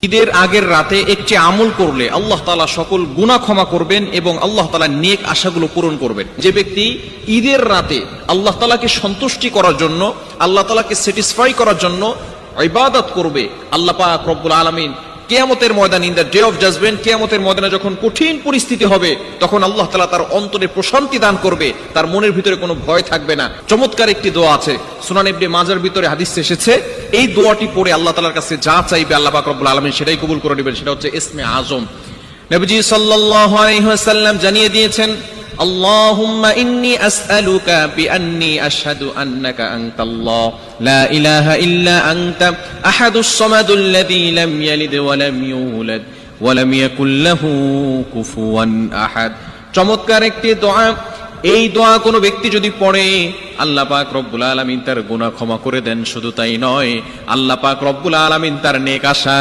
ঈদের আগের রাতে একটি আমল করলে আল্লাহ তাআলা সকল গুনাহ ক্ষমা করবেন এবং আল্লাহ তাআলা নেক আশাগুলো পূরণ করবেন। যে ব্যক্তি ঈদের রাতে আল্লাহ তাআলাকে সন্তুষ্টি করার জন্য, আল্লাহ তাআলাকে স্যাটিসফাই করার জন্য ইবাদত করবে, আল্লাহ পাক রব্বুল আলামিন কিয়ামতের ময়দানে, in the day of judgement, কিয়ামতের ময়দানে যখন কঠিন পরিস্থিতি হবে, তখন আল্লাহ তাআলা তার অন্তরে প্রশান্তি দান করবে, তার মনের ভিতরে কোনো ভয় থাকবে না। চমৎকার একটি দোয়া আছে, সুনান ইবনে মাজার ভিতরে হাদিসে এসেছে, এই দোয়াটি পড়ে আল্লাহ তাআলার কাছে যা চাইবে আল্লাহ পাক রব্বুল আলামিন সেটাই কবুল করে নেবেন। সেটা হচ্ছে ইসমে আজম। নবীজি সাল্লাল্লাহু আলাইহি ওয়াসাল্লাম জানিয়ে দিয়েছেন, আল্লাহুম্মা ইন্নী আসআলুকা বিআন্নী আশহাদু আন্নাকা আনতাল্লাহ লা ইলাহা ইল্লা আনতা আহাদুস সামাদুল্লাযী লাম ইয়ালিদ ওয়া লাম ইউলাদ ওয়া লাম ইয়াকুল লাহু কুফুয়ান আহাদ। চমৎকার একটি দোয়া। এই দোয়া কোনো ব্যক্তি যদি পড়ে, আল্লাহ পাক রব্বুল আলামিন তার গুনাহ ক্ষমা করে দেন। শুধু তাই নয়, আল্লাহ পাক রব্বুল আলামিন তার নেক আশা